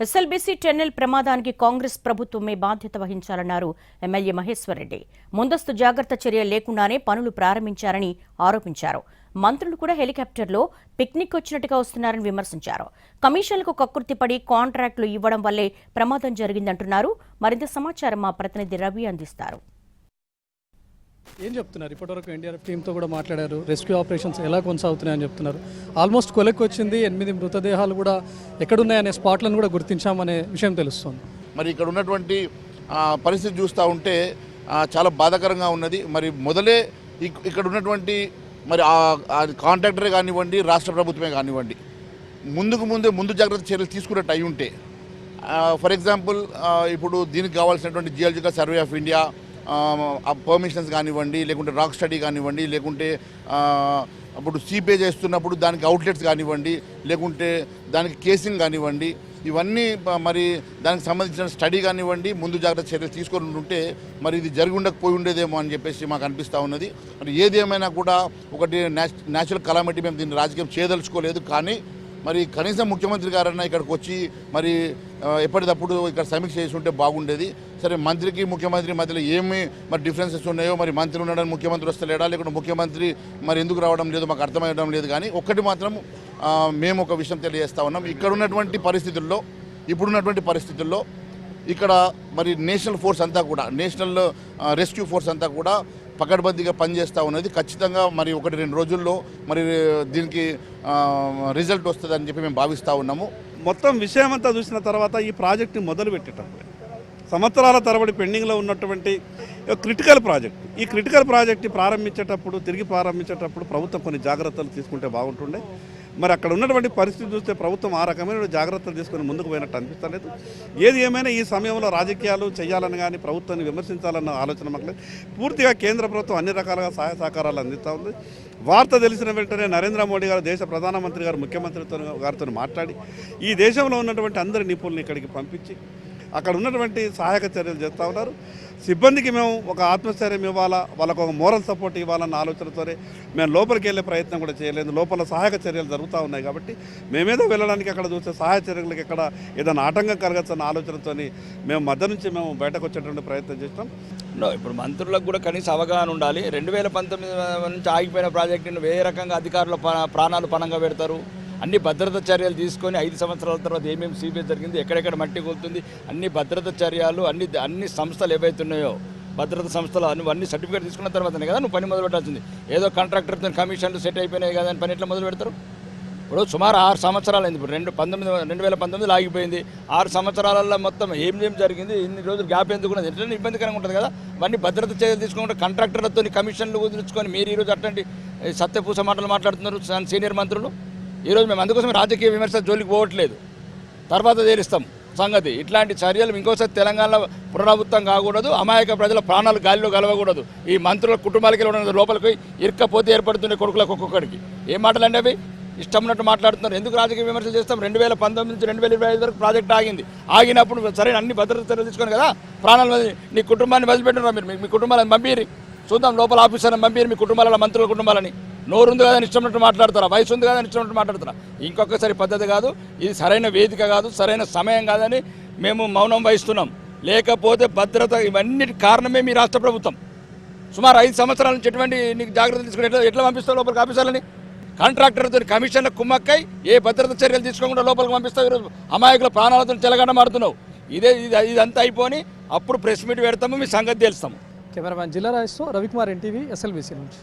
SLBC tunnel ప్రమాదానికి కాంగ్రెస్ ప్రభుత్వమే బాధ్యత వహించాలన్నారు ఎమ్మెల్యే మహేశ్వర్ రెడ్డి. ముందస్తు జాగ్రత్త చర్య లేకుండానే పనులు ప్రారంభించారని ఆరోపించారు. మంత్రులు కూడా హెలికాప్టర్లో పిక్నిక్ వచ్చినట్టుగా వస్తున్నారని విమర్శించారు. కమిషన్లకు కక్కుర్తిపడి కాంట్రాక్టులు ఇవ్వడం వల్లే ప్రమాదం జరిగిందంటున్నారు. మరింత సమాచారం మా ప్రతినిధి రవి అందిస్తారు. ఏం చెప్తున్నారు? ఇప్పటివరకు ఎన్డీఆర్ఎఫ్ టీంతో కూడా మాట్లాడారు. రెస్క్యూ ఆపరేషన్స్ ఎలా కొనసాగుతున్నాయని చెప్తున్నారు. ఆల్మోస్ట్ కొలెక్కి వచ్చింది. 8 మృతదేహాలు కూడా ఎక్కడున్నాయనే స్పాట్లను కూడా గుర్తించామనే విషయం తెలుస్తుంది. మరి ఇక్కడ ఉన్నటువంటి పరిస్థితి చూస్తూ ఉంటే చాలా బాధాకరంగా ఉన్నది. మరి మొదలే ఇక్కడ ఉన్నటువంటి మరి కాంట్రాక్టరే కానివ్వండి, రాష్ట్ర ప్రభుత్వమే కానివ్వండి, ముందు జాగ్రత్త చర్యలు తీసుకున్నట్టు అయి ఉంటే, ఫర్ ఎగ్జాంపుల్ ఇప్పుడు దీనికి కావాల్సినటువంటి geological survey of India permissions కానివ్వండి, లేకుంటే రాక్ స్టడీ కానివ్వండి, లేకుంటే అప్పుడు సీపే చేస్తున్నప్పుడు దానికి అవుట్లెట్స్ కానివ్వండి, లేకుంటే దానికి కేసింగ్ కానివ్వండి, ఇవన్నీ మరి దానికి సంబంధించిన స్టడీ కానివ్వండి, ముందు జాగ్రత్త చర్యలు తీసుకొని ఉంటే మరి ఇది జరిగి ఉండకపోయి ఉండేదేమో అని చెప్పేసి మాకు అనిపిస్తూ ఉన్నది. మరి ఏది ఏమైనా కూడా ఒకటి న్యాచురల్ కలామిటీ, మేము దీన్ని రాజకీయం చేయదలుచుకోలేదు. కానీ మరి కనీసం ముఖ్యమంత్రి గారన్నా ఇక్కడికి వచ్చి మరి ఎప్పటికప్పుడు ఇక్కడ సమీక్ష చేసి ఉంటే బాగుండేది. సరే, మంత్రికి ముఖ్యమంత్రి మధ్యలో ఏమి మరి డిఫరెన్సెస్ ఉన్నాయో, మరి మంత్రి ఉండడానికి ముఖ్యమంత్రి వస్తలేడా, లేకుంటే ముఖ్యమంత్రి మరి ఎందుకు రావడం లేదు మాకు అర్థమయ్యడం లేదు. కానీ ఒక్కటి మాత్రం మేము ఒక విషయం తెలియజేస్తా ఉన్నాం. ఇక్కడ ఉన్నటువంటి పరిస్థితుల్లో, ఇప్పుడున్నటువంటి పరిస్థితుల్లో ఇక్కడ మరి నేషనల్ ఫోర్స్ అంతా కూడా, నేషనల్ రెస్క్యూ ఫోర్స్ అంతా కూడా పకడ్బందీగా పనిచేస్తూ ఉన్నది. ఖచ్చితంగా మరి 1-2 రోజుల్లో మరి దీనికి రిజల్ట్ వస్తుందని చెప్పి మేము భావిస్తూ ఉన్నాము. మొత్తం విషయమంతా చూసిన తర్వాత ఈ ప్రాజెక్ట్ని మొదలు పెట్టేటప్పుడు సంవత్సరాల తరబడి పెండింగ్లో ఉన్నటువంటి క్రిటికల్ ప్రాజెక్ట్, ఈ క్రిటికల్ ప్రాజెక్ట్ని తిరిగి ప్రారంభించేటప్పుడు ప్రభుత్వం కొన్ని జాగ్రత్తలు తీసుకుంటే బాగుంటుండే. మరి అక్కడ ఉన్నటువంటి పరిస్థితి చూస్తే ప్రభుత్వం ఆ రకమైన జాగ్రత్తలు తీసుకొని ముందుకు పోయినట్టు అనిపిస్తలేదు. ఏది ఏమైనా ఈ సమయంలో రాజకీయాలు చేయాలని కానీ ప్రభుత్వాన్ని విమర్శించాలన్న ఆలోచన మాకు పూర్తిగా కేంద్ర ప్రభుత్వం అన్ని రకాలుగా సహాయ సహకారాలు అందిస్తూ ఉంది. వార్త తెలిసిన వెంటనే నరేంద్ర మోడీ గారు, దేశ ప్రధానమంత్రి గారు, ముఖ్యమంత్రితో గారితో మాట్లాడి ఈ దేశంలో ఉన్నటువంటి అందరి నిపుణులను ఇక్కడికి పంపించి అక్కడ ఉన్నటువంటి సహాయక చర్యలు చేస్తూ ఉన్నారు. సిబ్బందికి మేము ఒక ఆత్మస్థైర్యం ఇవ్వాలా, వాళ్ళకు ఒక మోరల్ సపోర్ట్ ఇవ్వాలన్న ఆలోచనతోనే మేము లోపలికి వెళ్ళే ప్రయత్నం కూడా చేయలేదు. లోపల సహాయక చర్యలు జరుగుతూ ఉన్నాయి కాబట్టి మేమేదో వెళ్ళడానికి అక్కడ చూస్తే సహాయ చర్యలకు ఎక్కడ ఏదైనా ఆటంకం కలగచ్చన్న ఆలోచనతో మేము మధ్య నుంచి మేము బయటకు వచ్చేటువంటి ప్రయత్నం చేస్తాం. ఇప్పుడు మంత్రులకు కూడా కనీస అవగాహన ఉండాలి. 2019 నుంచి ఆగిపోయిన ప్రాజెక్టును ఏ రకంగా అధికారుల ప్రాణాలు పణంగా పెడతారు, అన్ని భద్రతా చర్యలు తీసుకొని 5 సంవత్సరాల తర్వాత ఏమేమి సీపీ జరిగింది, ఎక్కడెక్కడ మట్టి కూలుతుంది, అన్ని భద్రతా చర్యలు అన్ని సంస్థలు ఏవైతున్నాయో భద్రతా సంస్థలు అన్ని సర్టిఫికేట్ తీసుకున్న తర్వాతనే కదా నువ్వు పని మొదలు పెట్టాల్సింది. ఏదో కాంట్రాక్టర్తో కమిషన్లు సెట్ అయిపోయినాయి కదా అని పని ఎట్లా మొదలు పెడతారు? ఇప్పుడు సుమారు 6 సంవత్సరాలు అయింది. ఇప్పుడు 2019 ఆగిపోయింది. 6 సంవత్సరాలలో మొత్తం ఏం జరిగింది, ఇన్ని రోజులు గ్యాప్ ఎందుకున్నది, ఎట్లా ఇబ్బందికరంగా ఉంటుంది కదా. అవన్నీ భద్రత చర్యలు తీసుకుంటే కాంట్రాక్టర్లతో కమిషన్లు కుదుర్చుకొని మీరు ఈరోజు అట్లాంటి సత్యపూస మాటలు మాట్లాడుతున్నారు సీనియర్ మంత్రులు. ఈరోజు మేము అందుకోసం రాజకీయ విమర్శ జోలికి పోవట్లేదు, తర్వాత తేలిస్తాం సంగతి. ఇట్లాంటి చర్యలు ఇంకోసారి తెలంగాణలో పునరావృతం కాకూడదు. అమాయక ప్రజల ప్రాణాలు గాలిలో కలవకూడదు. ఈ మంత్రుల కుటుంబాలకి లోపలికి ఇరుక్కపోతే ఏర్పడుతుండే కొడుకులకు ఒక్కొక్కడికి ఏం మాటలు అంటే అవి ఇష్టం ఉన్నట్టు మాట్లాడుతున్నారు. ఎందుకు రాజకీయ విమర్శలు చేస్తాం? 2019 నుంచి 2025 వరకు ప్రాజెక్ట్ ఆగింది. ఆగినప్పుడు సరైన అన్ని భద్రత చర్యలు తీసుకొని కదా ప్రాణాలు నీ కుటుంబాన్ని వదిలిపెట్టున్నారు. మీరు మీ కుటుంబాలను పంపిరి, చూద్దాం లోపల ఆఫీసర్ని పంపిరి, మీ కుటుంబాల మంత్రుల కుటుంబాలని. నోరు ఉంది కదా ఇష్టం మాట్లాడతారా, వయసు ఉంది కదా ఇష్టం మాట్లాడతారా? ఇంకొకసారి పద్ధతి కాదు, ఇది సరైన వేదిక కాదు, సరైన సమయం కాదని మేము మౌనం వహిస్తున్నాం. లేకపోతే భద్రత ఇవన్నిటి కారణమే మీ రాష్ట్ర ప్రభుత్వం. సుమారు 5 సంవత్సరాల నుంచి ఎటువంటి నీకు జాగ్రత్తలు తీసుకుని ఎట్లా పంపిస్తావు లోపలికి ఆఫీసర్లని? కాంట్రాక్టర్తో కమిషన్ల కుమ్మక్కై ఏ భద్రత చర్యలు తీసుకోకుండా లోపలికి పంపిస్తావు. ఈరోజు అమాయకుల ప్రాణాలతో చెలగండ మాడుతున్నావు. ఇదంతా అయిపోని అప్పుడు ప్రెస్ మీట్ పెడతాము, మీ సంగతి తెలుస్తాము. కెమెరామ్యాన్ జిల్లా రాజేశ్వరరావు, రవికుమార్, ఎన్టీవీ, ఎస్ఎల్బీసీ నుంచి.